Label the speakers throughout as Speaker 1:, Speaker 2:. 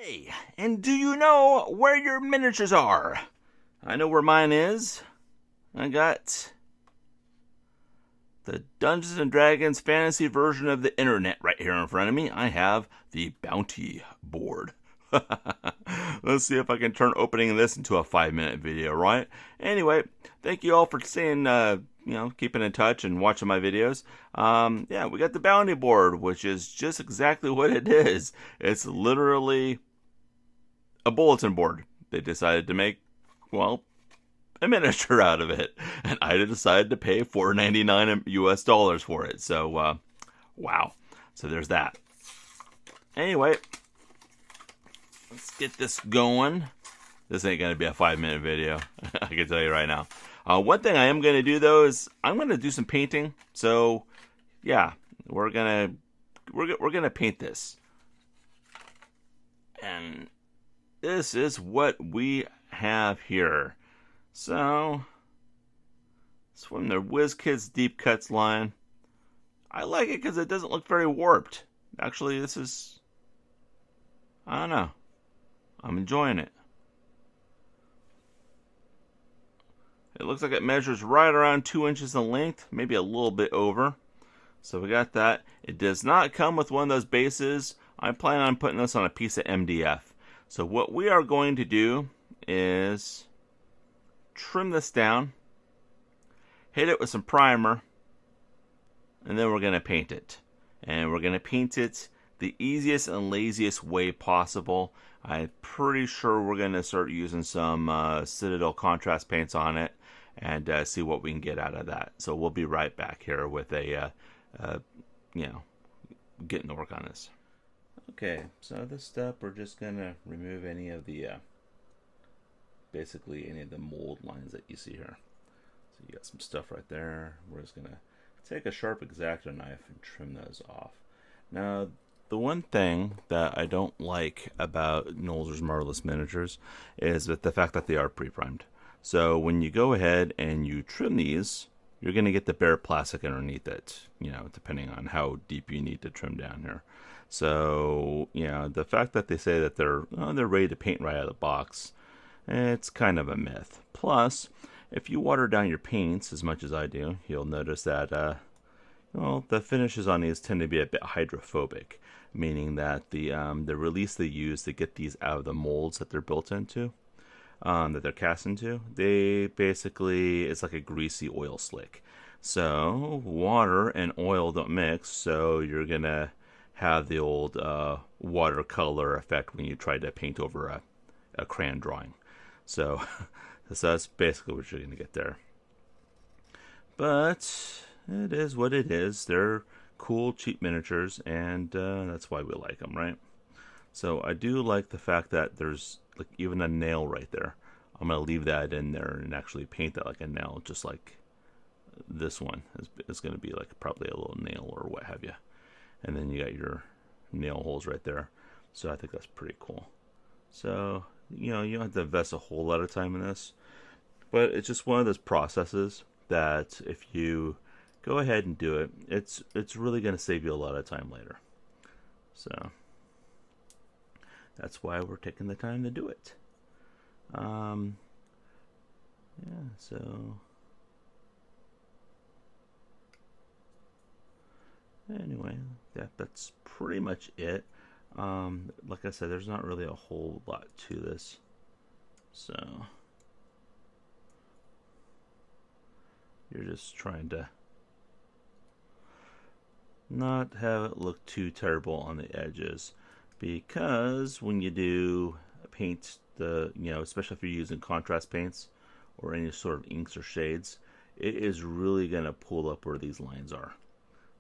Speaker 1: Hey, and do you know where your miniatures are? I know where mine is. I got the Dungeons and Dragons fantasy version of the internet right here in front of me. I have the bounty board. Let's see if I can turn opening this into a 5-minute video, right? Anyway, thank you all for staying, keeping in touch and watching my videos. Yeah, we got the bounty board, which is just exactly what it is. It's literally a bulletin board. They decided to make, well, a miniature out of it, and I decided to pay $4.99 US dollars for it. So, wow. So there's that. Anyway, let's get this going. This ain't gonna be a 5-minute video. I can tell you right now. One thing I am gonna do though is I'm gonna do some painting. So, yeah, we're gonna paint this, and this is what we have here. So, it's from the WizKids Deep Cuts line. I like it because it doesn't look very warped. Actually, this is, I don't know, I'm enjoying it. It looks like it measures right around 2 inches in length, maybe a little bit over. So we got that. It does not come with one of those bases. I plan on putting this on a piece of MDF. So what we are going to do is trim this down, hit it with some primer, and then we're going to paint it. And we're going to paint it the easiest and laziest way possible. I'm pretty sure we're going to start using some Citadel contrast paints on it and see what we can get out of that. So we'll be right back here with getting to work on this. Okay, so this step we're just going to remove any of the basically any of the mold lines that you see here. So you got some stuff right there. We're just gonna take a sharp X-Acto knife and trim those off. Now, the one thing that I don't like about Nolzur's Marvelous Miniatures is that the fact that they are pre-primed. So when you go ahead and you trim these, you're gonna get the bare plastic underneath it, depending on how deep you need to trim down here. So, the fact that they say that they're ready to paint right out of the box, it's kind of a myth. Plus, if you water down your paints as much as I do, you'll notice that the finishes on these tend to be a bit hydrophobic, meaning that the release they use to get these out of the molds that they're built into, that they're cast into, they basically, it's like a greasy oil slick. So water and oil don't mix, so you're gonna have the old watercolor effect when you try to paint over a crayon drawing. So that's basically what you're going to get there. But it is what it is. They're cool, cheap miniatures, and that's why we like them, right? So I do like the fact that there's like even a nail right there. I'm going to leave that in there and actually paint that like a nail, just like this one is going to be like probably a little nail or what have you. And then you got your nail holes right there. So I think that's pretty cool. So, you don't have to invest a whole lot of time in this, but it's just one of those processes that if you go ahead and do it, it's really going to save you a lot of time later. So that's why we're taking the time to do it. So anyway, that's pretty much it. Like I said, there's not really a whole lot to this, so you're just trying to not have it look too terrible on the edges, because when you do paint especially if you're using contrast paints or any sort of inks or shades, it is really going to pull up where these lines are.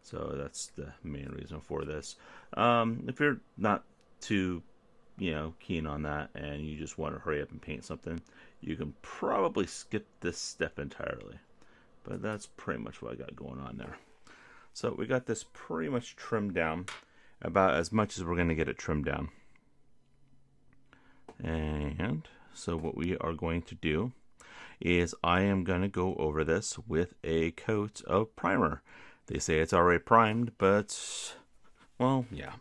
Speaker 1: So that's the main reason for this. If you're not too, keen on that and you just want to hurry up and paint something, you can probably skip this step entirely. But that's pretty much what I got going on there. So we got this pretty much trimmed down, about as much as we're going to get it trimmed down. And so what we are going to do is I am going to go over this with a coat of primer. They say it's already primed, but, well, yeah.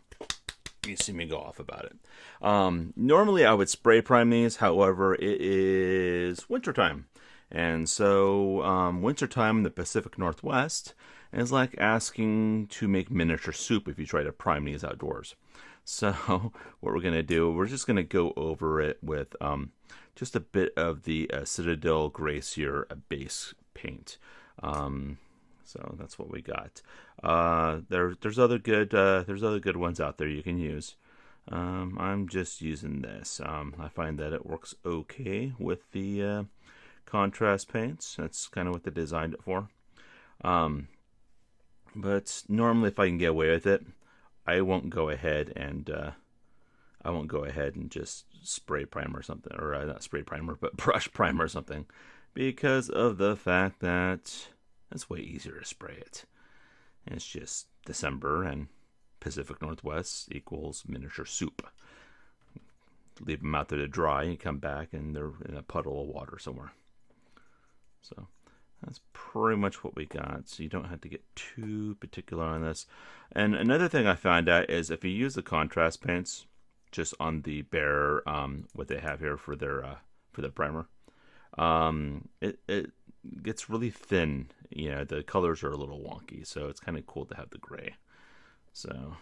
Speaker 1: You see me go off about it. Normally I would spray prime these, however, it is wintertime. And so, wintertime in the Pacific Northwest is like asking to make miniature soup if you try to prime these outdoors. So, what we're going to do, we're just going to go over it with just a bit of the Citadel Glacier base paint. So that's what we got. There's other good ones out there you can use. I'm just using this. I find that it works okay with the contrast paints. That's kind of what they designed it for. But normally, if I can get away with it, I won't go ahead and just spray primer or something, or not spray primer, but brush primer or something, because of the fact that it's way easier to spray it. And it's just December, and Pacific Northwest equals miniature soup. Leave them out there to dry, and come back, and they're in a puddle of water somewhere. So that's pretty much what we got. So you don't have to get too particular on this. And another thing I found out is if you use the contrast paints just on the bare, what they have here for their primer, it gets really thin. You know, the colors are a little wonky, so it's kind of cool to have the gray. So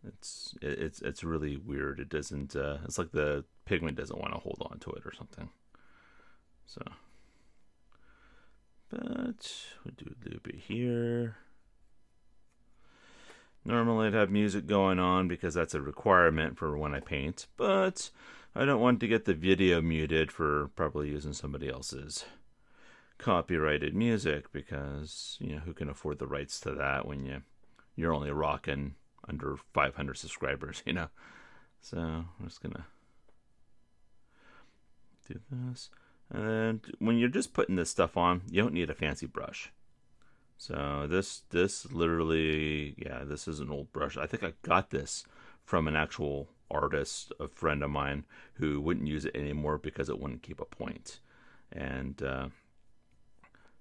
Speaker 1: it's really weird. It doesn't. It's like the pigment doesn't want to hold on to it or something. So, but we'll do a little bit here. Normally I'd have music going on because that's a requirement for when I paint, but I don't want to get the video muted for probably using somebody else's copyrighted music, because you know, who can afford the rights to that when you're only rocking under 500 subscribers, you know. So I'm just gonna do this. And when you're just putting this stuff on, you don't need a fancy brush. So this literally, yeah, this is an old brush. I think I got this from an actual artist, a friend of mine, who wouldn't use it anymore because it wouldn't keep a point. And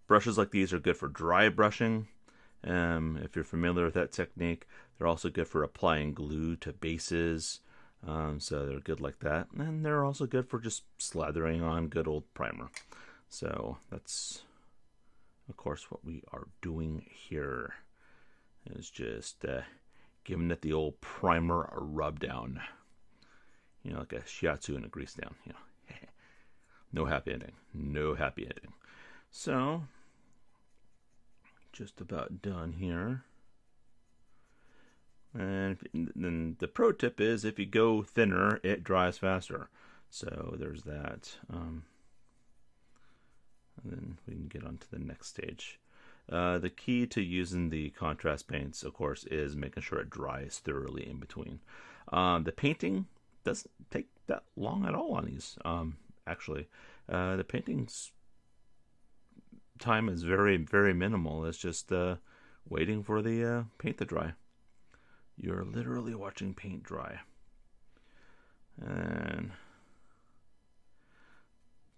Speaker 1: brushes like these are good for dry brushing. If you're familiar with that technique, they're also good for applying glue to bases. So they're good like that. And they're also good for just slathering on good old primer. So that's, of course, what we are doing here. Is just giving it the old primer a rub down. You know, like a shiatsu and a grease down. You know, no happy ending. No happy ending. So, just about done here. And then the pro tip is, if you go thinner, it dries faster. So there's that. And then we can get on to the next stage. The key to using the contrast paints, of course, is making sure it dries thoroughly in between. The painting doesn't take that long at all on these. Actually, the painting's time is very, very minimal. It's just waiting for the paint to dry. You're literally watching paint dry. And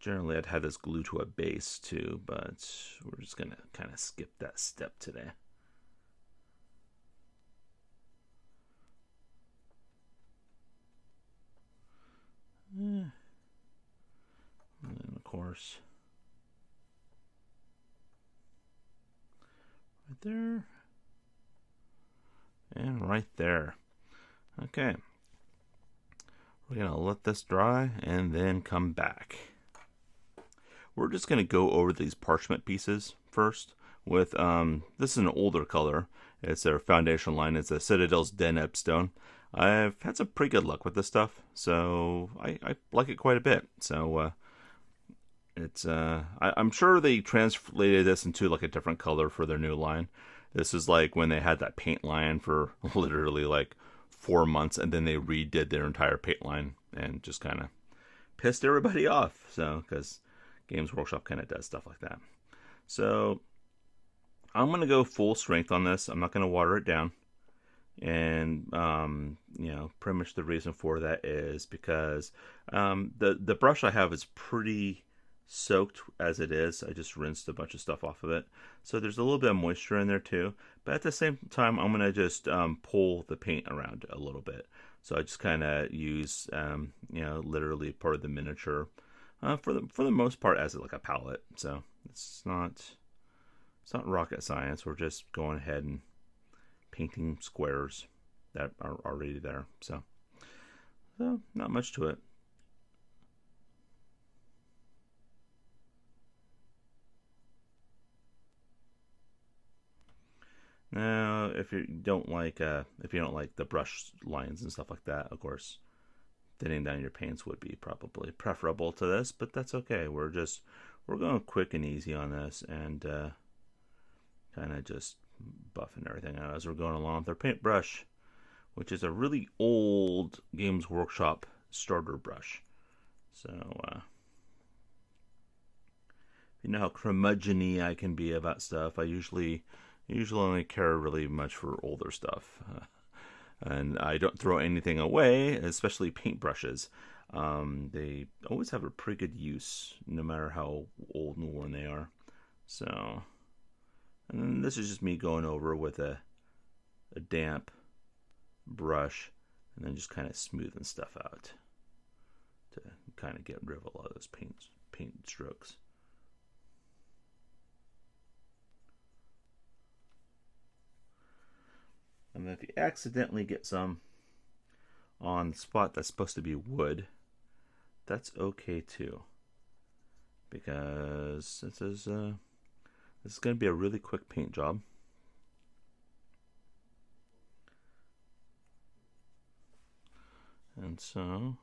Speaker 1: generally I'd have this glue to a base too, but we're just going to kind of skip that step today. And then of course, right there. And right there. Okay. We're going to let this dry and then come back. We're just going to go over these parchment pieces first with, this is an older color. It's their foundation line. It's a Citadel's Den Stone. I've had some pretty good luck with this stuff, so I like it quite a bit. So it's I'm sure they translated this into like a different color for their new line. This is like when they had that paint line for literally like 4 months, and then they redid their entire paint line and just kind of pissed everybody off. So, because Games Workshop kind of does stuff like that. So, I'm going to go full strength on this. I'm not going to water it down. And, you know, pretty much the reason for that is because the brush I have is pretty soaked as it is. I just rinsed a bunch of stuff off of it. So there's a little bit of moisture in there too. But at the same time, I'm going to just pull the paint around a little bit. So I just kind of use, literally part of the miniature for the most part as like a palette. So it's not rocket science. We're just going ahead and painting squares that are already there. So not much to it. Now, if you don't like the brush lines and stuff like that, of course, thinning down your paints would be probably preferable to this, but that's okay. We're going quick and easy on this, and kind of just buffing everything out as we're going along with our paintbrush, which is a really old Games Workshop starter brush. So, you know how curmudgeon-y I can be about stuff. I usually only care really much for older stuff. And I don't throw anything away, especially paintbrushes. They always have a pretty good use, no matter how old and worn they are. So, and then this is just me going over with a damp brush, and then just kind of smoothing stuff out to kind of get rid of a lot of those paint strokes. And if you accidentally get some on the spot that's supposed to be wood, that's okay too, this is going to be a really quick paint job. And so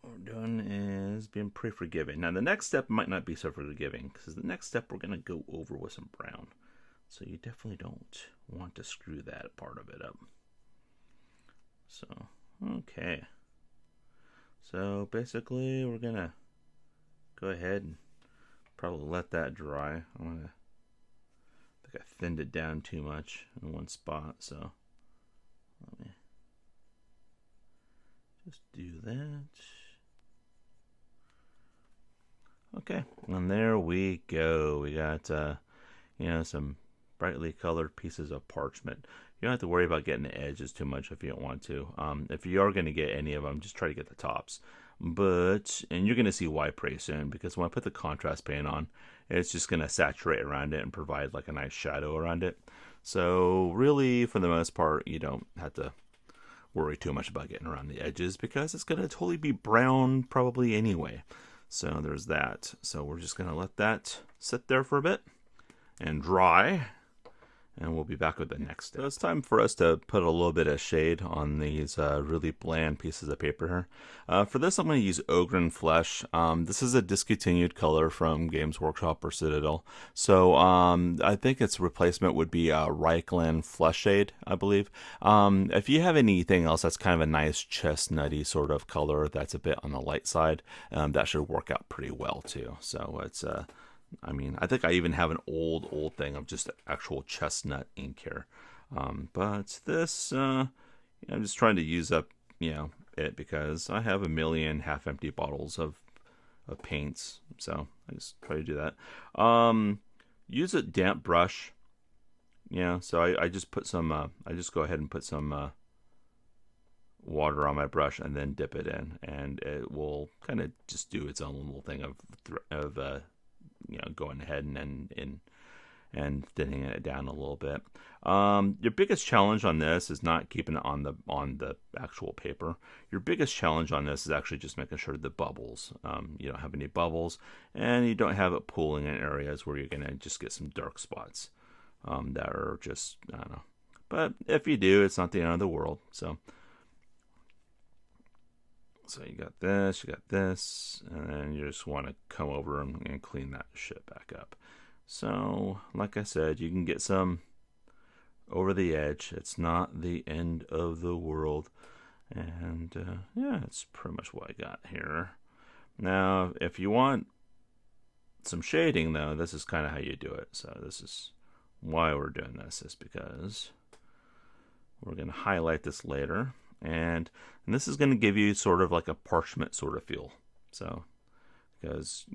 Speaker 1: what we're doing is being pretty forgiving. Now the next step might not be so forgiving, because the next step we're going to go over with some brown. So you definitely don't want to screw that part of it up. So, okay. So basically we're going to go ahead and probably let that dry. I think I thinned it down too much in one spot, so let me just do that. Okay, and there we go. We got some brightly colored pieces of parchment. You don't have to worry about getting the edges too much if you don't want to. If you are going to get any of them, just try to get the tops. And you're going to see why pretty soon, because when I put the contrast paint on, it's just going to saturate around it and provide like a nice shadow around it. So really, for the most part, you don't have to worry too much about getting around the edges, because it's going to totally be brown probably anyway. So there's that. So we're just going to let that sit there for a bit and dry, and we'll be back with the next step. So it's time for us to put a little bit of shade on these really bland pieces of paper here. For this, I'm going to use Ogren Flesh. This is a discontinued color from Games Workshop or Citadel. So I think its replacement would be Reichland Flesh Shade, I believe. If you have anything else that's kind of a nice chestnutty sort of color that's a bit on the light side, that should work out pretty well too. So it's I think I even have an old thing of just actual chestnut ink here. But this, I'm just trying to use up, it, because I have a million half-empty bottles of paints. So I just try to do that. Use a damp brush. So I just put some, I just go ahead and put some water on my brush and then dip it in. And it will kind of just do its own little thing of going ahead and thinning it down a little bit. Your biggest challenge on this is not keeping it on the actual paper. Your biggest challenge on this is actually just making sure the bubbles, you don't have any bubbles, and you don't have it pooling in areas where you're gonna just get some dark spots that are just, I don't know. But if you do, it's not the end of the world. So you got this, and then you just want to come over and clean that shit back up. So, like I said, you can get some over the edge. It's not the end of the world. And, it's pretty much what I got here. Now, if you want some shading, though, this is kind of how you do it. So this is why we're doing this, is because we're going to highlight this later. And this is going to give you sort of like a parchment sort of feel. So because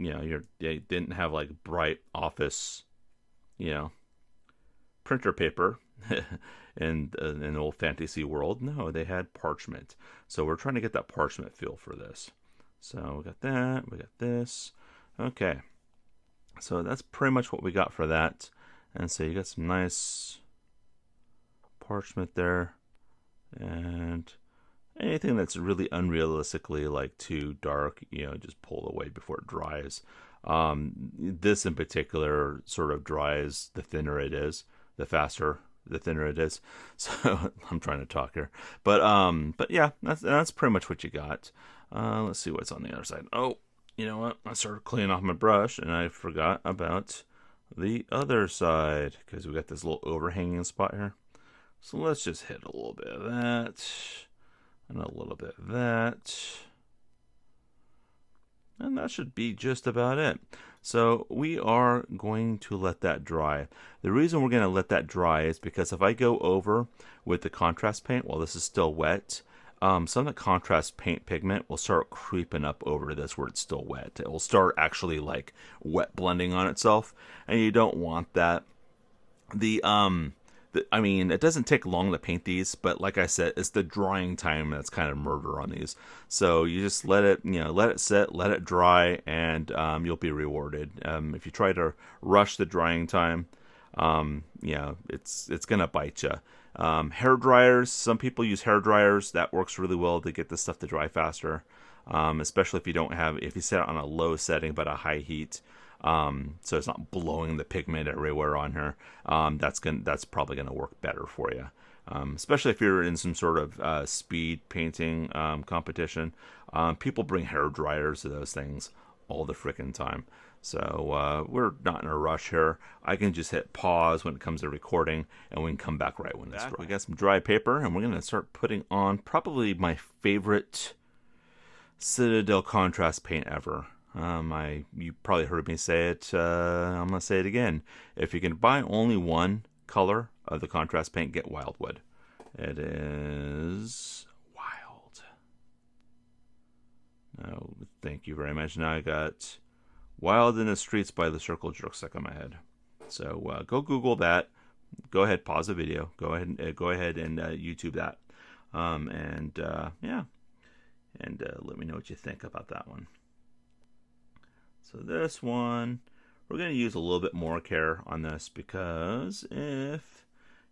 Speaker 1: they didn't have like bright office, you know, printer paper in an old fantasy world. No, they had parchment. So we're trying to get that parchment feel for this. So we got that. We got this. Okay. So that's pretty much what we got for that. And so you got some nice parchment there. And anything that's really unrealistically like too dark, just pull away before it dries. This in particular sort of dries the thinner it is, the faster, the thinner it is. So I'm trying to talk here, but yeah, that's pretty much what you got. Let's see what's on the other side. Oh, you know what? I started cleaning off my brush and I forgot about the other side because we got this little overhanging spot here. So let's just hit a little bit of that and a little bit of that. And that should be just about it. So we are going to let that dry. The reason we're going to let that dry is because if I go over with the contrast paint while this is still wet, some of the contrast paint pigment will start creeping up over this where it's still wet. It will start actually like wet blending on itself, and you don't want that. I mean, it doesn't take long to paint these, but like I said, it's the drying time that's kind of murder on these. So you just let it sit, let it dry, and you'll be rewarded. If you try to rush the drying time, it's gonna bite you. Hair dryers. Some people use hair dryers. That works really well to get this stuff to dry faster. Especially if you set it on a low setting but a high heat. So it's not blowing the pigment everywhere on her. That's probably gonna work better for you. Especially if you're in some sort of speed painting competition. People bring hair dryers to those things all the frickin' time. So we're not in a rush here. I can just hit pause when it comes to recording, and we can come back right when it's dry. We got some dry paper, and we're gonna start putting on probably my favorite Citadel contrast paint ever. You probably heard me say it. I'm gonna say it again. If you can buy only one color of the contrast paint, get Wildwood. It is wild. Oh, thank you very much. Now I got Wild in the Streets by the Circle Jerk stuck in my head. So go Google that. Go ahead, pause the video. Go ahead and YouTube that. And let me know what you think about that one. So this one, we're going to use a little bit more care on this because if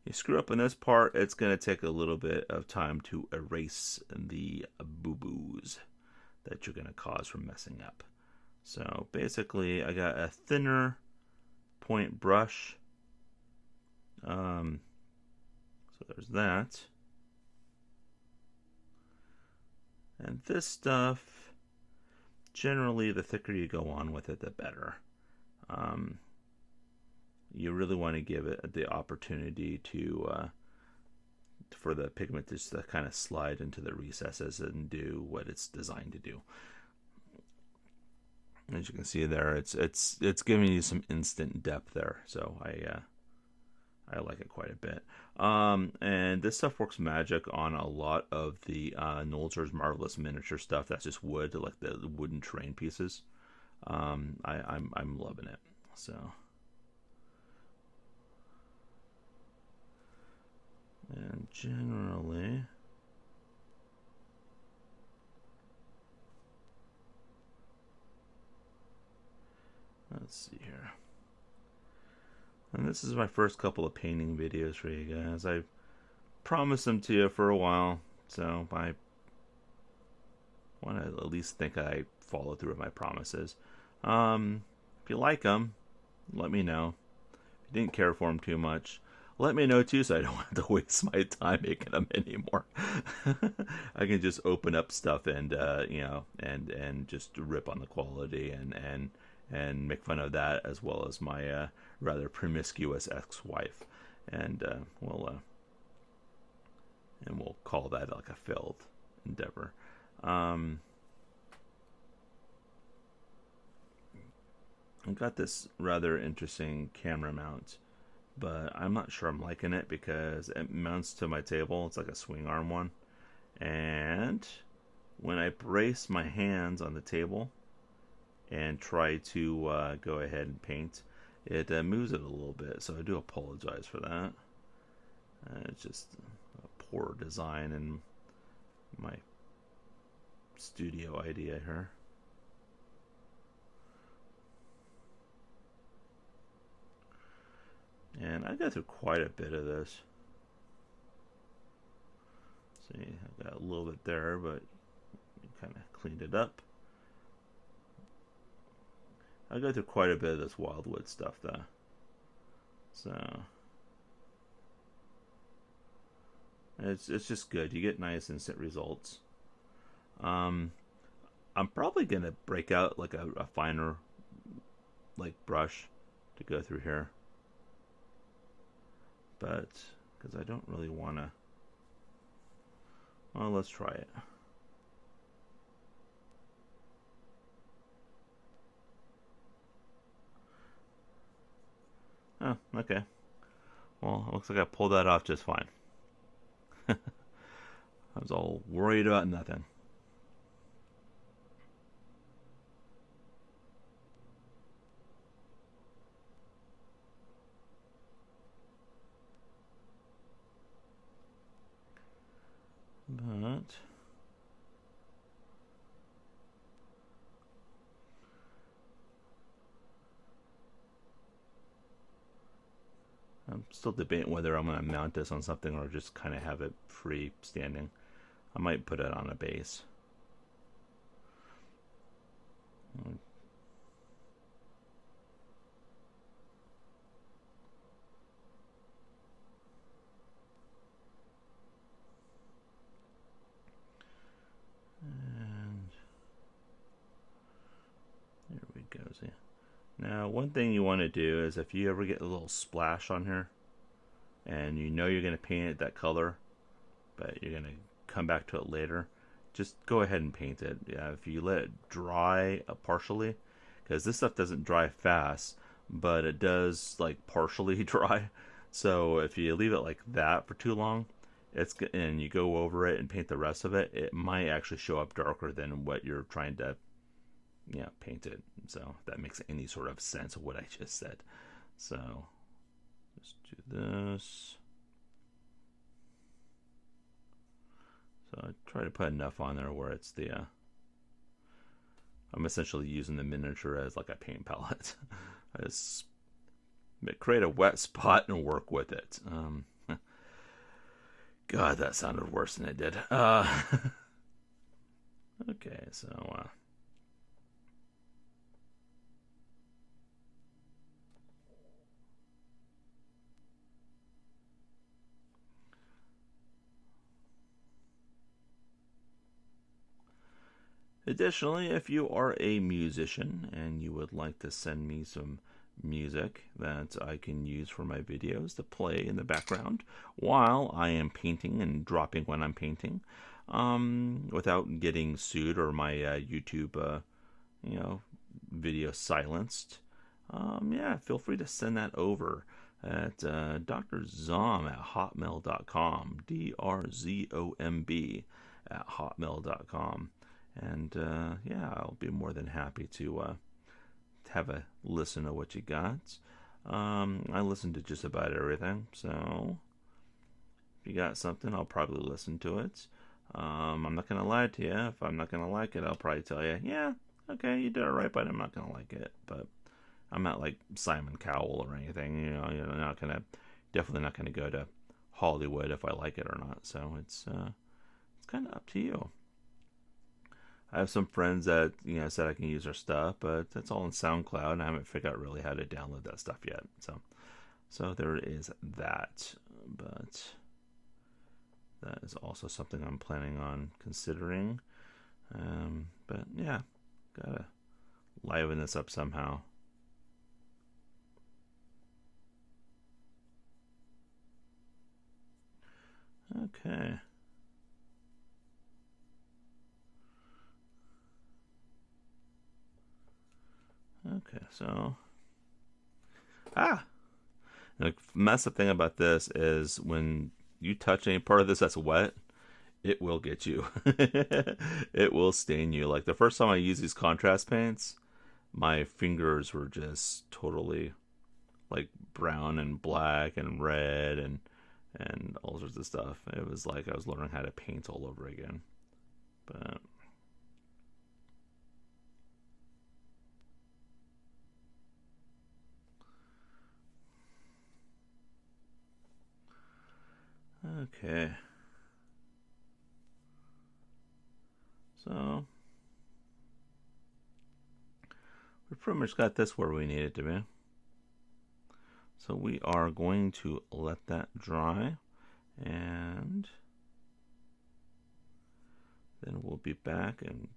Speaker 1: you screw up in this part, it's going to take a little bit of time to erase the boo-boos that you're going to cause from messing up. So basically, I got a thinner point brush. So there's that. And this stuff, generally, the thicker you go on with it, the better. You really want to give it the opportunity for the pigment just to kind of slide into the recesses and do what it's designed to do. As you can see there, it's giving you some instant depth there. So I like it quite a bit. And this stuff works magic on a lot of the Nolzur's Marvelous Miniature stuff. That's just wood, like the wooden terrain pieces. I'm loving it. So, and generally, let's see here. And this is my first couple of painting videos for you guys. I promised them to you for a while, so I want to at least think I follow through with my promises. If you like them, let me know. If you didn't care for them too much, let me know too, so I don't have to waste my time making them anymore. I can just open up stuff and and just rip on the quality and make fun of that, as well as my rather promiscuous ex-wife, and we'll call that like a failed endeavor. I've got this rather interesting camera mount, but I'm not sure I'm liking it because it mounts to my table. It's like a swing arm one, and when I brace my hands on the table and try to go ahead and paint, it moves it a little bit. So I do apologize for that. It's just a poor design in my studio idea here. And I go through quite a bit of this. See, I got a little bit there, but kind of cleaned it up. I go through quite a bit of this Wildwood stuff, though. So it's just good. You get nice instant results. I'm probably gonna break out like a finer like brush to go through here, but because I don't really want to. Well, let's try it. Oh, okay. Well, it looks like I pulled that off just fine. I was all worried about nothing. But I'm still debating whether I'm going to mount this on something or just kind of have it free standing. I might put it on a base. And there we go. See. Now, one thing you want to do is if you ever get a little splash on here and you know you're going to paint it that color, but you're going to come back to it later, just go ahead and paint it. Yeah, if you let it dry partially, because this stuff doesn't dry fast, but it does like partially dry. So if you leave it like that for too long, and you go over it and paint the rest of it, it might actually show up darker than what you're trying to paint it. So if that makes any sort of sense of what I just said. So let's do this. So I try to put enough on there where it's the I'm essentially using the miniature as like a paint palette. I just create a wet spot and work with it. God, that sounded worse than it did. Okay, so additionally, if you are a musician and you would like to send me some music that I can use for my videos to play in the background while I am painting and dropping when I'm painting, without getting sued or my YouTube, video silenced, feel free to send that over at drzomb at hotmail.com, DRZOMB at hotmail.com. And I'll be more than happy to have a listen to what you got. I listen to just about everything, so if you got something, I'll probably listen to it. I'm not gonna lie to you. If I'm not gonna like it, I'll probably tell you, yeah, okay, you did it right, but I'm not gonna like it. But I'm not like Simon Cowell or anything. You're definitely not gonna go to Hollywood if I like it or not. So it's kind of up to you. I have some friends that said I can use their stuff, but that's all on SoundCloud, and I haven't figured out really how to download that stuff yet. So there is that, but that is also something I'm planning on considering. But yeah, gotta liven this up somehow. Okay. Okay, so the messed up thing about this is when you touch any part of this that's wet, it will get you. It will stain you. Like the first time I used these contrast paints, my fingers were just totally like brown and black and red and all sorts of stuff. It was like I was learning how to paint all over again. But okay. So we pretty much got this where we need it to be. So we are going to let that dry, and then we'll be back and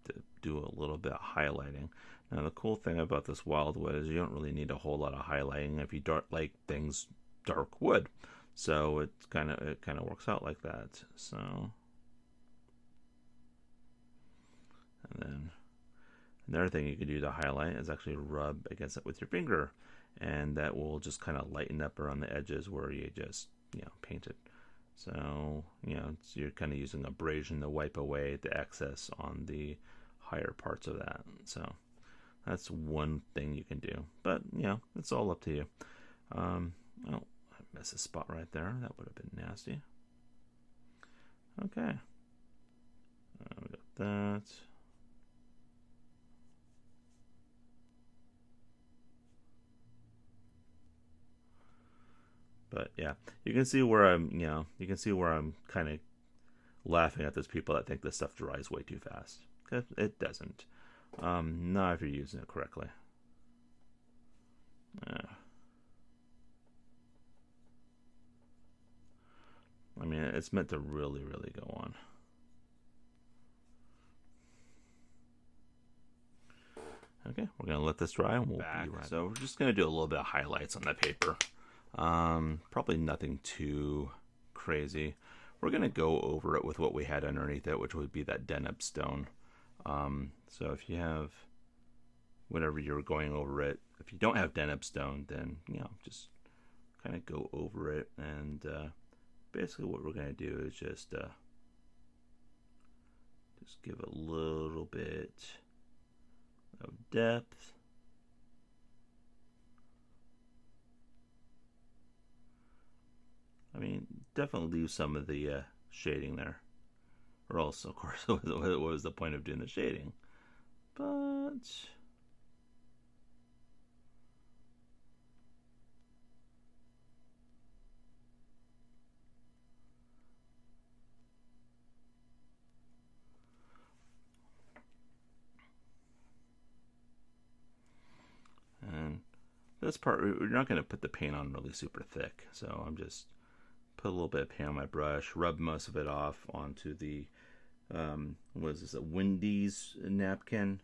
Speaker 1: do a little bit of highlighting. Now the cool thing about this wildwood is you don't really need a whole lot of highlighting if you don't like things dark wood. So it kind of works out like that. So, and then another thing you can do to highlight is actually rub against it with your finger, and that will just kind of lighten up around the edges where you just painted. So you're kind of using abrasion to wipe away the excess on the higher parts of that. So that's one thing you can do, but it's all up to you. Oh, I missed a spot right there. That would have been nasty. Okay, we got that. But yeah, you can see where I'm kind of laughing at those people that think this stuff dries way too fast. It doesn't. Not if you're using it correctly. I mean, it's meant to really, really go on. Okay, we're gonna let this dry and we'll be right. So we're just gonna do a little bit of highlights on that paper. Probably nothing too crazy. We're gonna go over it with what we had underneath it, which would be that Deneb stone. So if you have whatever you're going over it, if you don't have Deneb stone, then just kind of go over it, and basically what we're gonna do is just give a little bit of depth. I mean, definitely leave some of the shading there, or else, of course, what was the point of doing the shading? But and this part, we're not going to put the paint on really super thick, so I'm just put a little bit of paint on my brush, rub most of it off onto the what is this, a Wendy's napkin,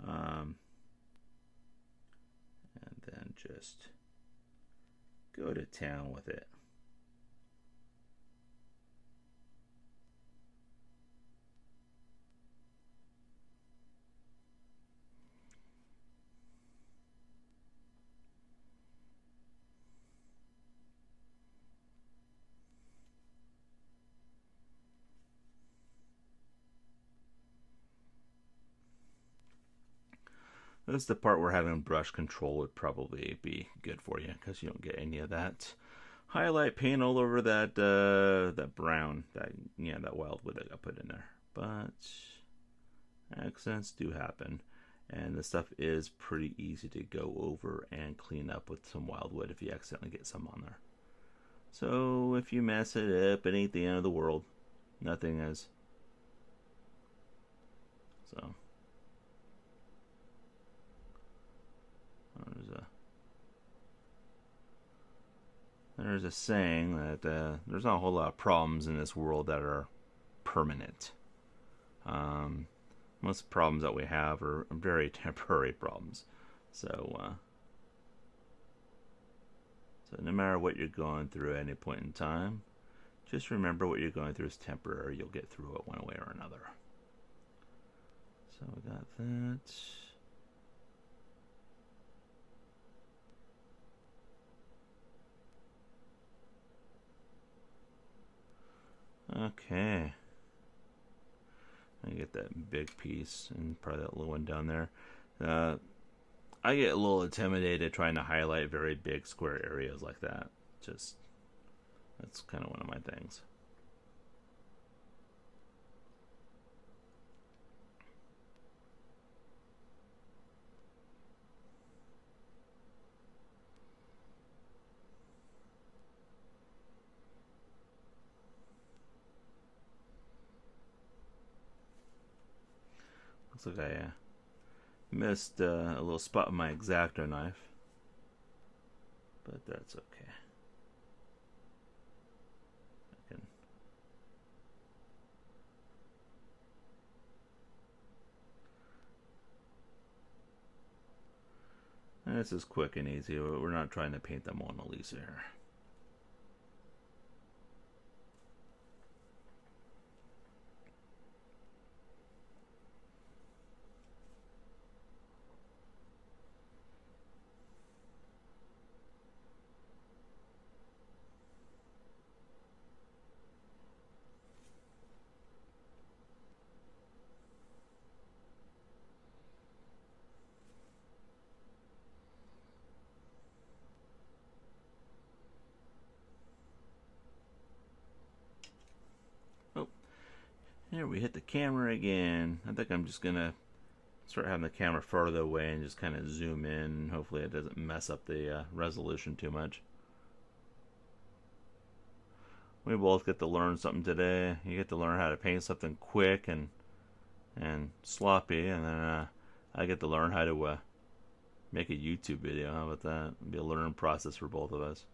Speaker 1: and then just go to town with it. This is the part where having brush control would probably be good for you, because you don't get any of that highlight paint all over that that brown, that wildwood that got put in there. But accents do happen, and the stuff is pretty easy to go over and clean up with some wildwood if you accidentally get some on there. So if you mess it up, it ain't the end of the world. Nothing is. So there's a saying that there's not a whole lot of problems in this world that are permanent. Most problems that we have are very temporary problems. So no matter what you're going through at any point in time, just remember what you're going through is temporary. You'll get through it one way or another. So we got that. Okay. I get that big piece and probably that little one down there. I get a little intimidated trying to highlight very big square areas like that. Just, that's kind of one of my things. Looks like I missed a little spot with my X-Acto knife, but that's okay. I can. And this is quick and easy. We're not trying to paint the Mona Lisa here. Oh, here we hit the camera again. I think I'm just gonna start having the camera farther away and just kind of zoom in. Hopefully it doesn't mess up the resolution too much. We both get to learn something today. You get to learn how to paint something quick and sloppy, and then I get to learn how to make a YouTube video. How about that? It'll be a learning process for both of us.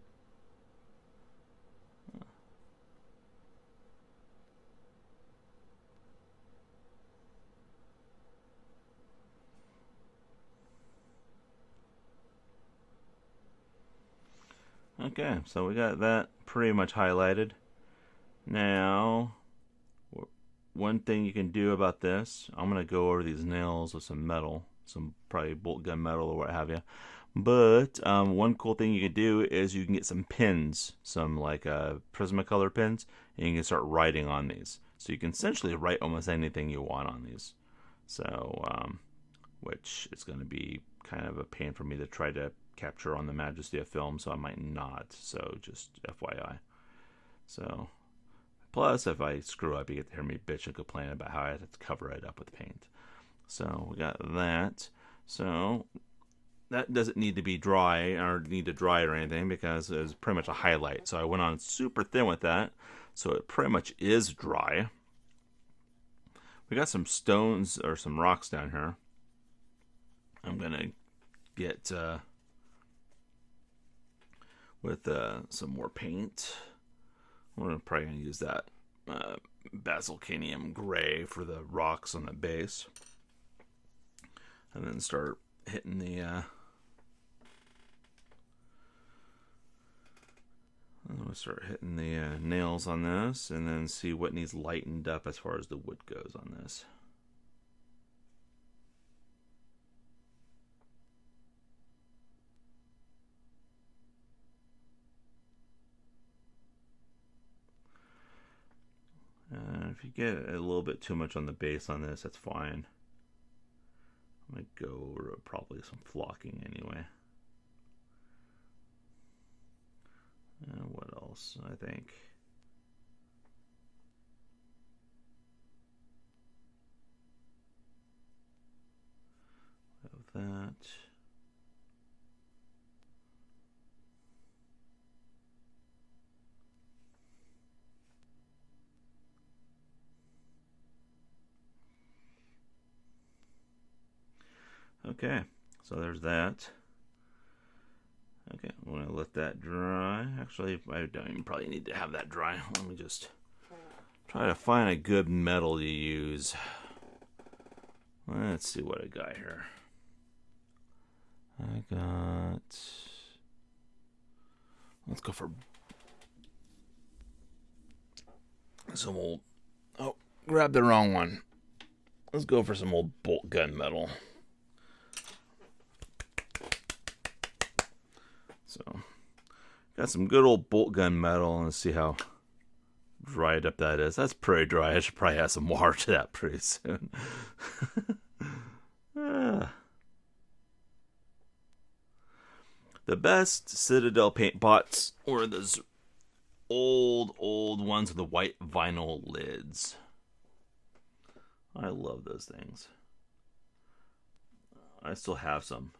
Speaker 1: Okay, so we got that pretty much highlighted. Now, one thing you can do about this, I'm going to go over these nails with some metal, some probably bolt gun metal or what have you. But one cool thing you can do is you can get some pins, some like Prismacolor pins, and you can start writing on these. So you can essentially write almost anything you want on these. So, which is going to be kind of a pain for me to try to capture on the majesty of film, so I might not. So just FYI. So, plus if I screw up, you get to hear me bitch and complain about how I have to cover it up with paint. So we got that. So that doesn't need to be dry or need to dry or anything because it was pretty much a highlight. So I went on super thin with that, so it pretty much is dry. We got some stones or some rocks down here. I'm gonna get with some more paint. We're probably gonna use that Basilicanum gray for the rocks on the base, and then start hitting the. We'll start hitting the nails on this, and then see what needs lightened up as far as the wood goes on this. If you get a little bit too much on the base on this, that's fine. I'm going to go over probably some flocking anyway. And what else? I think. Have that. Okay, so there's that. Okay, I'm going to let that dry. Actually, I don't even probably need to have that dry. Let me just try to find a good metal to use. Let's see what I got here. I got... Let's go for some old... Oh, grabbed the wrong one. Let's go for some old bolt gun metal. So, got some good old bolt gun metal, and let's see how dried up that is. That's pretty dry. I should probably add some water to that pretty soon. The best Citadel paint pots were those old ones with the white vinyl lids. I love those things. I still have some.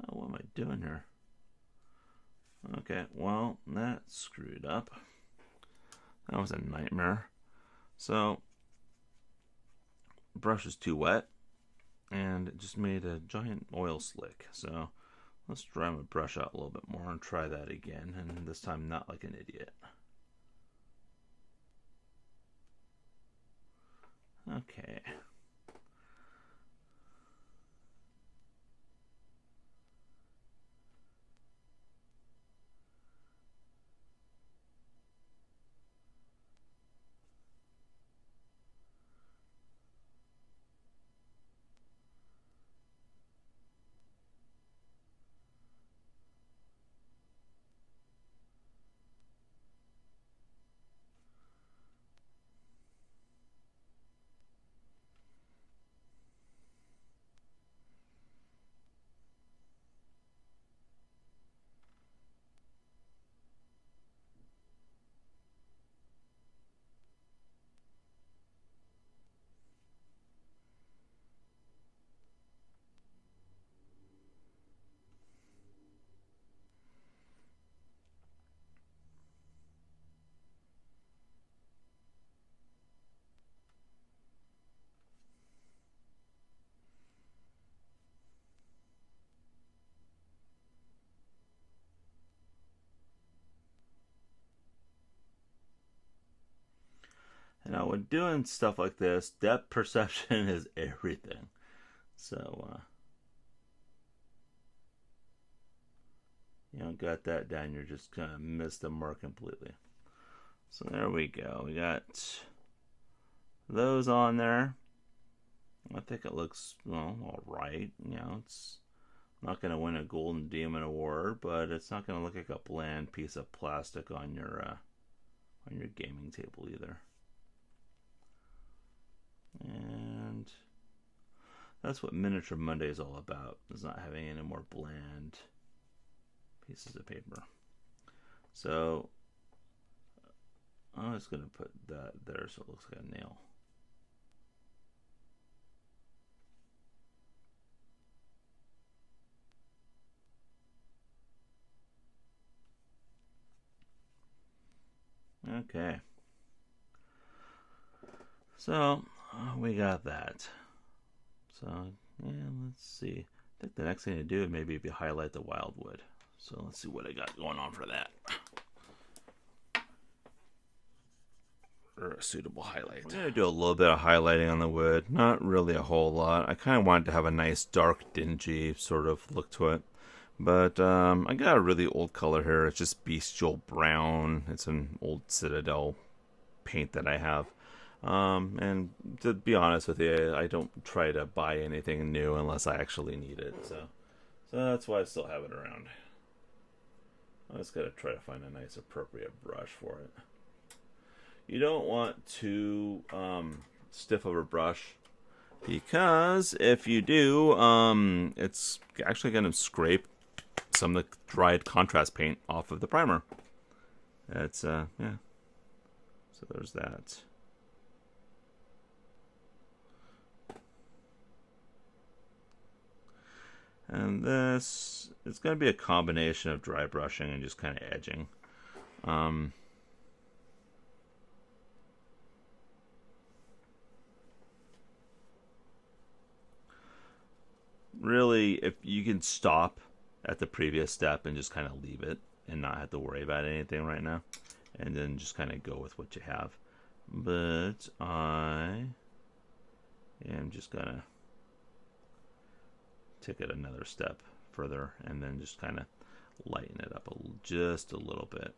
Speaker 1: Oh, what am I doing here? Okay, well, that screwed up. That was a nightmare. So, brush is too wet, and it just made a giant oil slick. So, let's dry my brush out a little bit more and try that again, and this time not like an idiot. Okay. And now, when doing stuff like this, depth perception is everything. So, you don't got that down, you're just gonna miss the mark completely. So there we go. We got those on there. I think it looks, well, all right. You know, it's not going to win a Golden Demon Award, but it's not going to look like a bland piece of plastic on your gaming table either. And that's what Miniature Monday is all about, is not having any more bland pieces of paper. So I'm just going to put that there so it looks like a nail. Okay. So we got that. So yeah, let's see. I think the next thing to do would maybe be highlight the wildwood. So let's see what I got going on for that. Or a suitable highlight. I'm going to do a little bit of highlighting on the wood. Not really a whole lot. I kind of wanted to have a nice dark, dingy sort of look to it. But I got a really old color here. It's just bestial brown. It's an old Citadel paint that I have. And to be honest with you, I don't try to buy anything new unless I actually need it. So that's why I still have it around. I just got to try to find a nice appropriate brush for it. You don't want too stiff of a brush, because if you do, it's actually going to scrape some of the dried contrast paint off of the primer. That's yeah. So there's that. And this, it's going to be a combination of dry brushing and just kind of edging. Really, if you can stop at the previous step and just kind of leave it and not have to worry about anything right now, and then just kind of go with what you have. But I am just gonna take it another step further and then just kind of lighten it up just a little bit.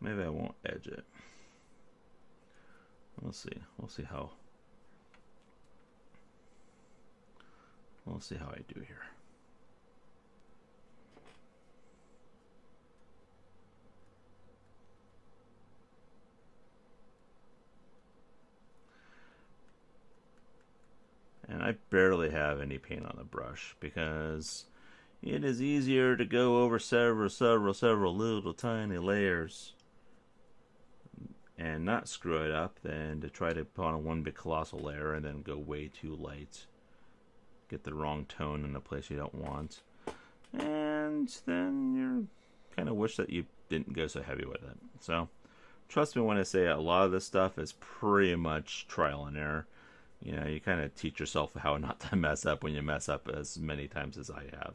Speaker 1: Maybe I won't edge it. We'll see. We'll see how I do here. And I barely have any paint on the brush because it is easier to go over several little tiny layers and not screw it up than to try to put on one big colossal layer and then go way too light. Get the wrong tone in a place you don't want. And then you kind of wish that you didn't go so heavy with it. So trust me when I say a lot of this stuff is pretty much trial and error. You know, you kind of teach yourself how not to mess up when you mess up as many times as I have.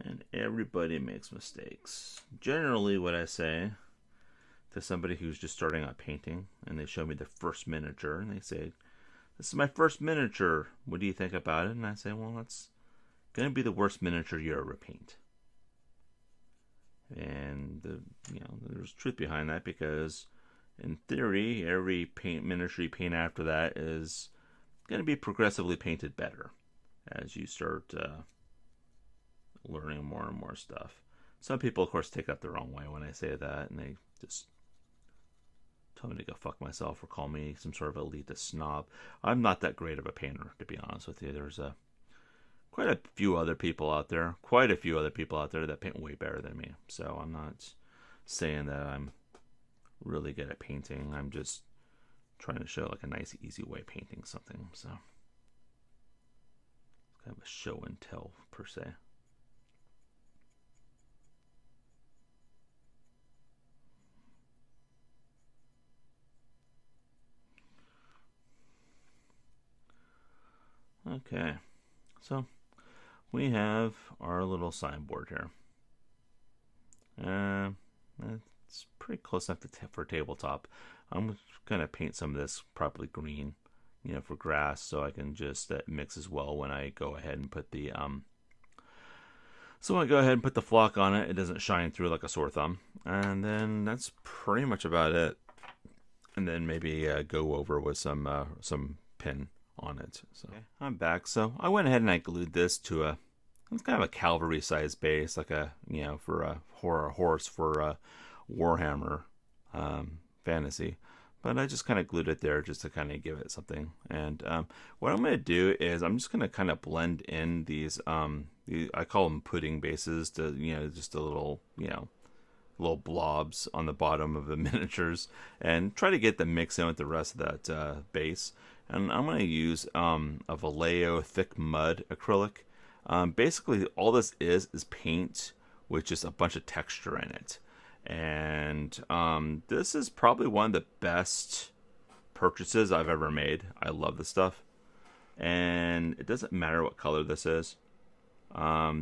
Speaker 1: And everybody makes mistakes. Generally, what I say to somebody who's just starting out painting and they show me their first miniature and they say, "This is my first miniature. What do you think about it?" And I say, "Well, it's going to be the worst miniature you ever paint." And there's truth behind that because, in theory, every miniature you paint after that is going to be progressively painted better as you start learning more and more stuff. Some people, of course, take that the wrong way when I say that, and they just tell me to go fuck myself or call me some sort of elitist snob. I'm not that great of a painter, to be honest with you. There's quite a few other people out there that paint way better than me. So I'm not saying that I'm really good at painting. I'm just trying to show like a nice, easy way of painting something. So it's kind of a show and tell per se. Okay, so we have our little signboard here. It's pretty close enough for tabletop. I'm going to paint some of this probably green, for grass, so I can just mix as well when I go ahead and put the flock on it. It doesn't shine through like a sore thumb, and then that's pretty much about it. And then maybe go over with some pin on it. So okay, I'm back. So I went ahead and I glued this to it's kind of a cavalry size base, like for a horse for Warhammer fantasy. But I just kind of glued it there just to kind of give it something. And what I'm going to do is I'm just going to kind of blend in these I call them pudding bases, to just a little little blobs on the bottom of the miniatures, and try to get them mixed in with the rest of that base. And I'm going to use a Vallejo thick mud acrylic. Basically, all this is paint with just a bunch of texture in it. And this is probably one of the best purchases I've ever made. I love this stuff. And it doesn't matter what color this is.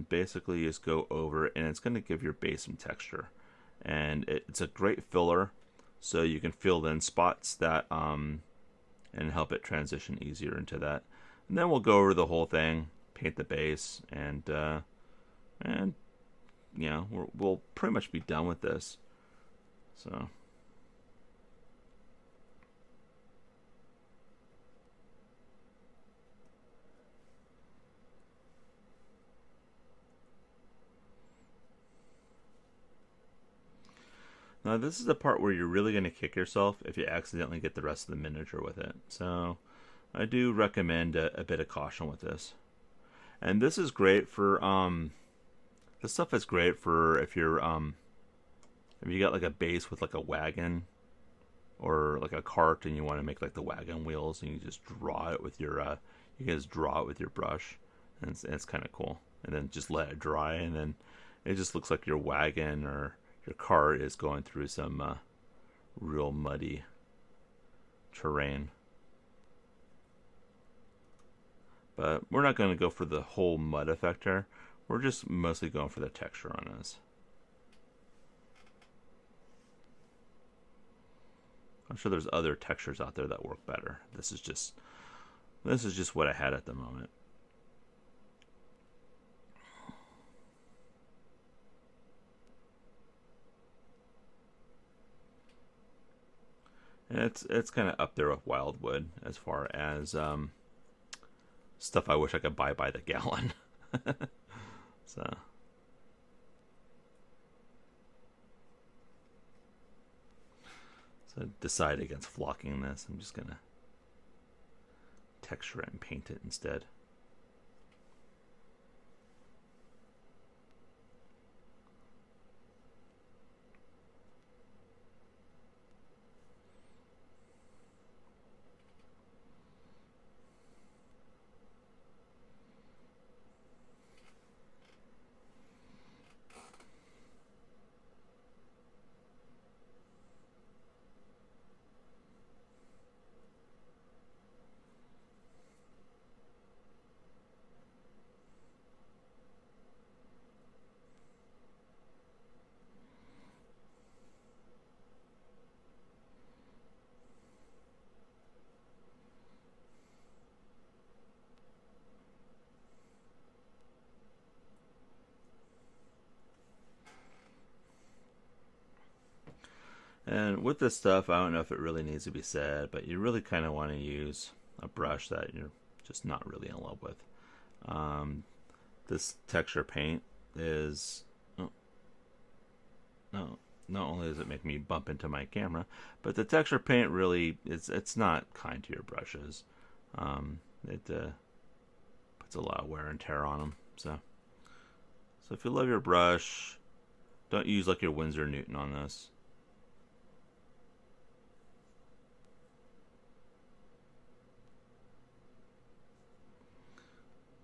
Speaker 1: Basically, you just go over it, and it's going to give your base some texture. And it's a great filler, so you can fill in spots that and help it transition easier into that. And then we'll go over the whole thing, paint the base, and we'll pretty much be done with this. So now this is the part where you're really going to kick yourself if you accidentally get the rest of the miniature with it. So I do recommend a bit of caution with this. And this is great for this stuff is great for if you're if you got like a base with like a wagon or like a cart and you want to make like the wagon wheels, and you just draw it with your brush, and it's kind of cool. And then just let it dry, and then it just looks like your wagon or your car is going through some real muddy terrain. But we're not going to go for the whole mud effect here. We're just mostly going for the texture on this. I'm sure there's other textures out there that work better. This is just what I had at the moment. And it's kind of up there with Wildwood as far as stuff I wish I could buy by the gallon. So decide against flocking this. I'm just gonna texture it and paint it instead. And with this stuff, I don't know if it really needs to be said, but you really kind of want to use a brush that you're just not really in love with. This texture paint is... Oh, no, not only does it make me bump into my camera, but the texture paint really, it's not kind to your brushes. It puts a lot of wear and tear on them. So if you love your brush, don't use like your Winsor Newton on this.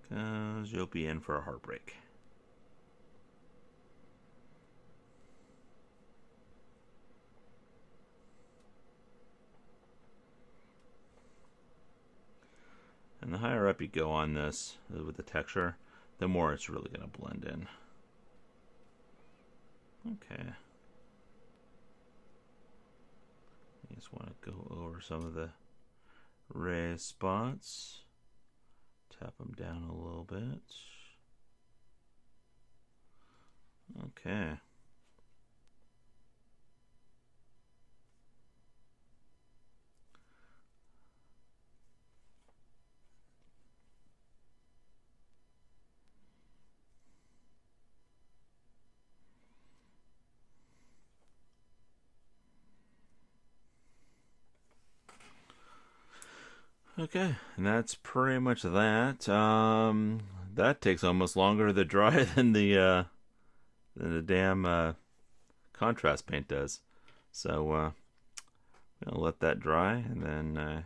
Speaker 1: Because you'll be in for a heartbreak. And the higher up you go on this with the texture, the more it's really going to blend in. Okay. I just want to go over some of the raised spots. Tap them down a little bit. Okay. Okay, and that's pretty much that. That takes almost longer to dry than the damn contrast paint does. So I'll let that dry, and then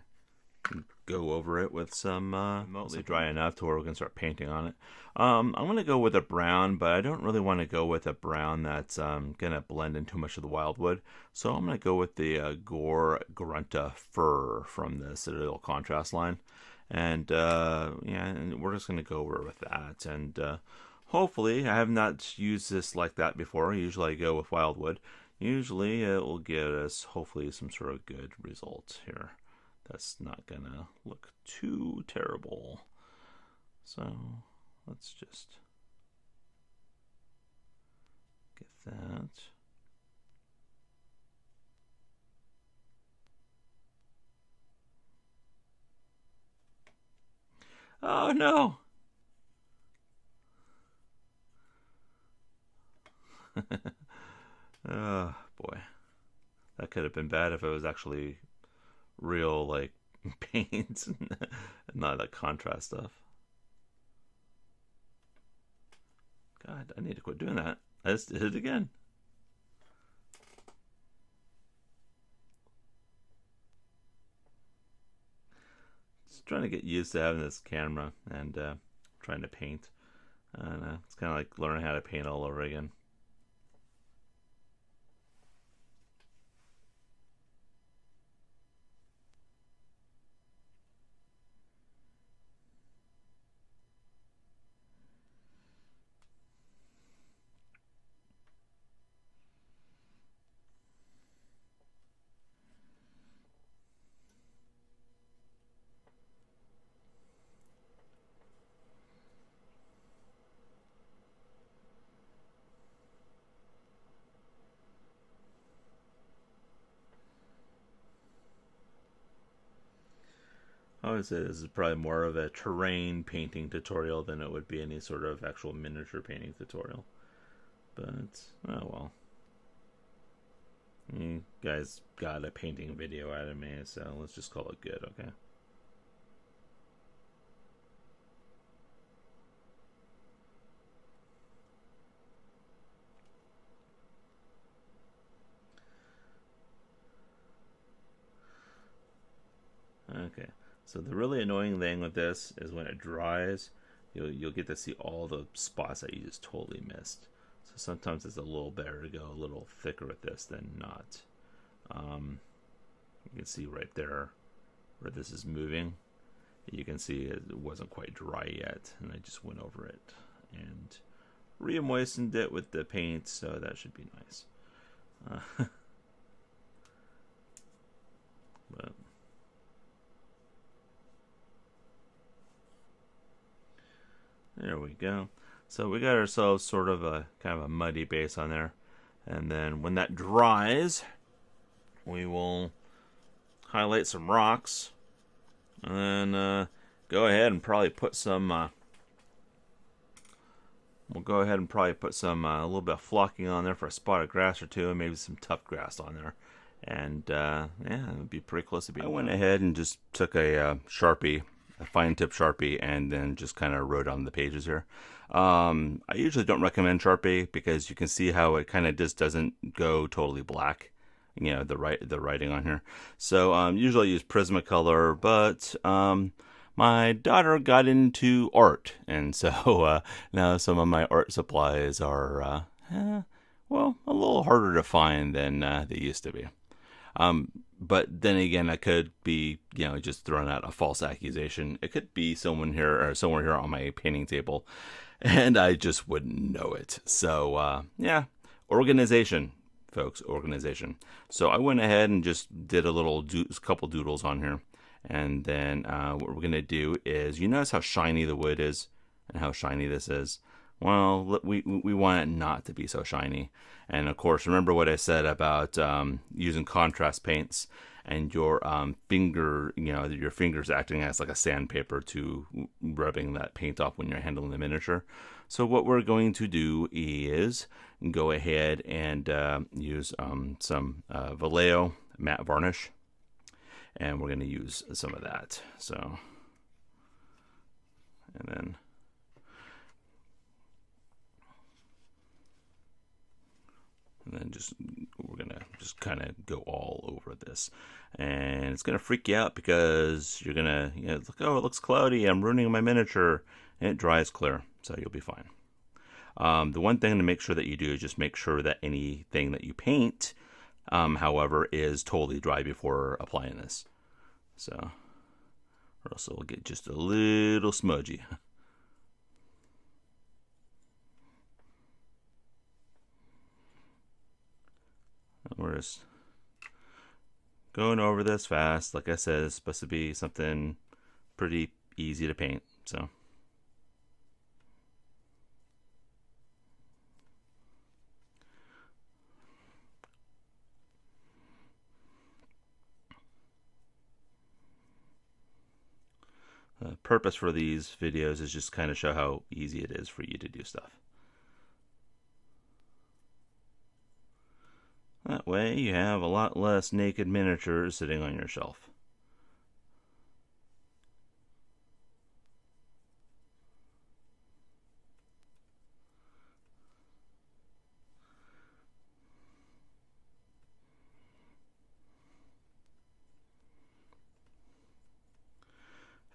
Speaker 1: go over it with some remotely dry enough to where we can start painting on it. I'm going to go with a brown, but I don't really want to go with a brown that's going to blend in too much of the wildwood. So I'm going to go with the Gore Grunta Fur from the Citadel contrast line. And yeah, and we're just going to go over with that. And hopefully, I have not used this like that before. Usually I go with wildwood. Usually it will get us hopefully some sort of good results here. That's not gonna look too terrible. So let's just get that. Oh no! Oh boy. That could have been bad if it was actually real like paints and not that contrast stuff. God, I need to quit doing that. I just did it again. Just trying to get used to having this camera and trying to paint. And it's kind of like learning how to paint all over again. would say this is probably more of a terrain painting tutorial than it would be any sort of actual miniature painting tutorial. But, oh well. You guys got a painting video out of me, so let's just call it good, okay? Okay, so the really annoying thing with this is when it dries, you'll get to see all the spots that you just totally missed. So sometimes it's a little better to go a little thicker with this than not. You can see right there where this is moving. You can see it wasn't quite dry yet, and I just went over it and re-moistened it with the paint, so that should be nice. But there we go. So we got ourselves sort of a kind of a muddy base on there. And then when that dries, we will highlight some rocks. And then go ahead and probably put some... we'll go ahead and probably put some a little bit of flocking on there for a spot of grass or two, and maybe some tough grass on there. And yeah, it would be pretty close to being. I went ahead and just took a Sharpie, a fine tip Sharpie, and then just kind of wrote on the pages here. I usually don't recommend Sharpie because you can see how it kind of just doesn't go totally black, you know, the writing on here. So usually I use Prismacolor, but my daughter got into art, and so now some of my art supplies are well, a little harder to find than they used to be. But then again, I could be, you know, just throwing out a false accusation. It could be someone here or somewhere here on my painting table, and I just wouldn't know it. So, yeah, organization, folks, organization. So I went ahead and just did a couple doodles on here. And then what we're going to do is, you notice how shiny the wood is and how shiny this is? Well, we want it not to be so shiny. And of course, remember what I said about using contrast paints and your finger, you know, your fingers acting as like a sandpaper to rubbing that paint off when you're handling the miniature. So what we're going to do is go ahead and use some Vallejo matte varnish. And we're going to use some of that. So, and then we're gonna just kind of go all over this, and it's gonna freak you out because you're gonna, you know, look, oh, it looks cloudy, I'm ruining my miniature, and it dries clear, so you'll be fine. The one thing to make sure that you do is just make sure that anything that you paint, however, is totally dry before applying this, so, or else it will get just a little smudgy. We're just going over this fast. Like I said, it's supposed to be something pretty easy to paint. So, the purpose for these videos is just kind of show how easy it is for you to do stuff. That way you have a lot less naked miniatures sitting on your shelf.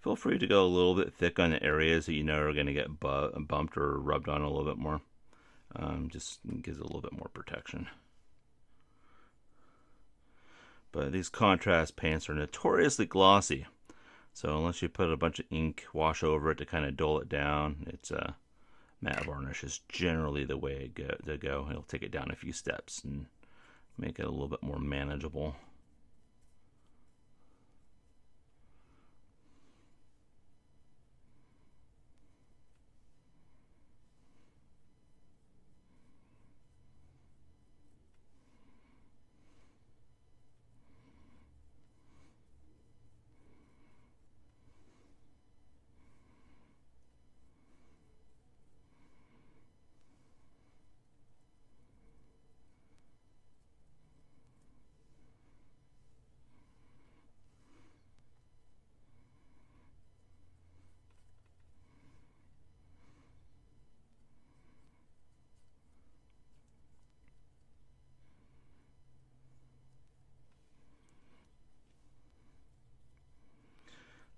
Speaker 1: Feel free to go a little bit thick on the areas that you know are going to get bumped or rubbed on a little bit more. Just gives it a little bit more protection. But these contrast paints are notoriously glossy. So unless you put a bunch of ink wash over it to kind of dull it down, it's matte varnish is generally the way to go. It'll take it down a few steps and make it a little bit more manageable.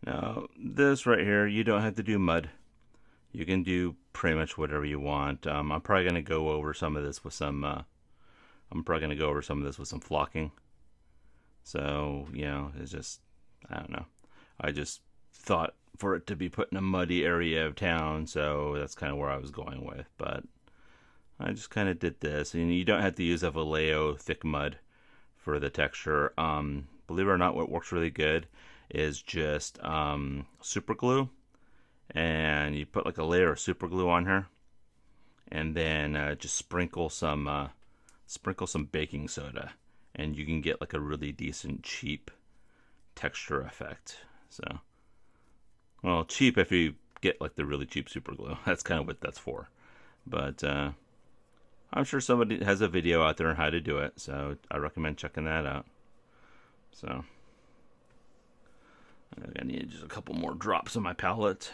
Speaker 1: Now, this right here, you don't have to do mud. You can do pretty much whatever you want. I'm probably going to go over some of this with some. I'm probably going to go over some of this with some flocking. So it's just, I don't know. I just thought for it to be put in a muddy area of town, so that's kind of where I was going with. But I just kind of did this, and you don't have to use a Vallejo thick mud for the texture. Believe it or not, what works really good is just super glue, and you put like a layer of super glue on here, and then just sprinkle some baking soda, and you can get like a really decent cheap texture effect. So, well, cheap if you get like the really cheap super glue. That's kind of what that's for. But I'm sure somebody has a video out there on how to do it, so I recommend checking that out. So I need just a couple more drops on my palette.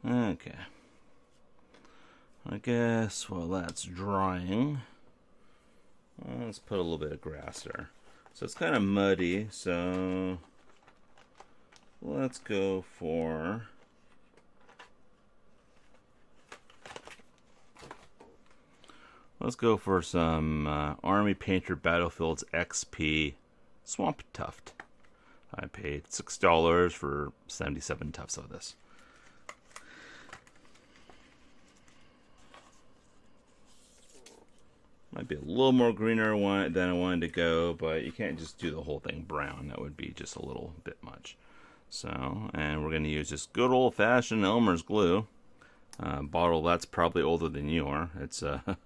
Speaker 1: Okay. I guess while that's drying, let's put a little bit of grass there. So it's kind of muddy, so let's go for some Army Painter Battlefields XP Swamp Tuft. I paid $6 for 77 tufts of this. Might be a little more greener than I wanted to go, but you can't just do the whole thing brown. That would be just a little bit much. So, and we're going to use this good old-fashioned Elmer's glue. Bottle that's probably older than you are. It's it's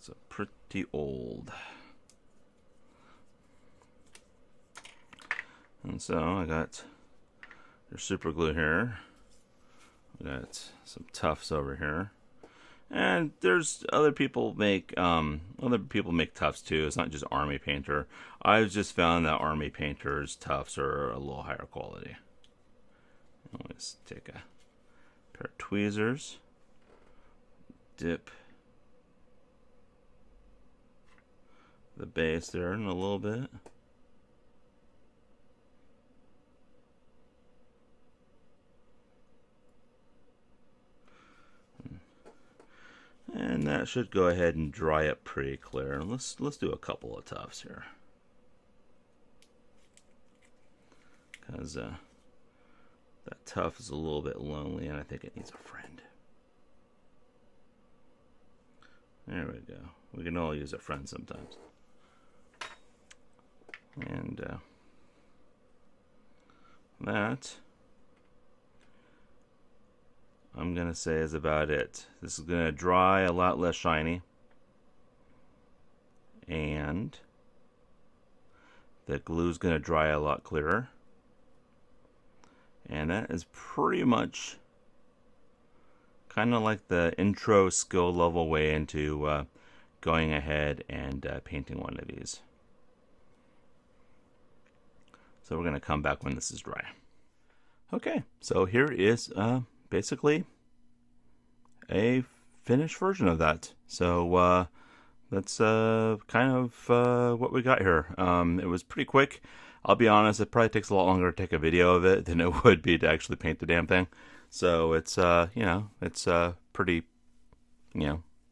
Speaker 1: a pretty old. And so I got there's super glue here. We got some tufts over here, and there's other people make tufts too. It's not just Army Painter. I've just found that Army Painter's tufts are a little higher quality. Let's take a pair of tweezers, dip the base there in a little bit. And that should go ahead and dry up pretty clear. Let's do a couple of tufts here, because that tuft is a little bit lonely, and I think it needs a friend. There we go. We can all use a friend sometimes. And that, I'm going to say, is about it. This is going to dry a lot less shiny. And the glue is going to dry a lot clearer. And that is pretty much kind of like the intro skill level way into going ahead and painting one of these. So we're going to come back when this is dry. Okay, so here is basically a finished version of that. So that's kind of what we got here. It was pretty quick. I'll be honest, it probably takes a lot longer to take a video of it than it would be to actually paint the damn thing. So it's it's pretty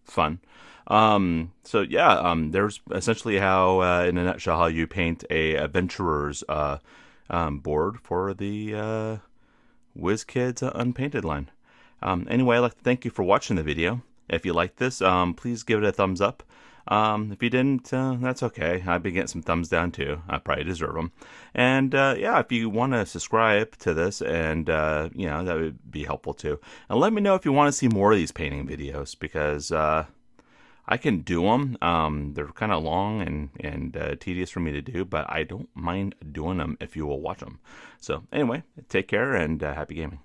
Speaker 1: fun. So yeah, there's essentially how in a nutshell how you paint a adventurer's board for the WizKids Unpainted line. Anyway, I'd like to thank you for watching the video. If you liked this, please give it a thumbs up. If you didn't, that's okay. I've been getting some thumbs down too. I probably deserve them. And yeah, if you want to subscribe to this, and that would be helpful too. And let me know if you want to see more of these painting videos, because I can do them. They're kind of long and tedious for me to do, but I don't mind doing them if you will watch them. So anyway, take care and happy gaming.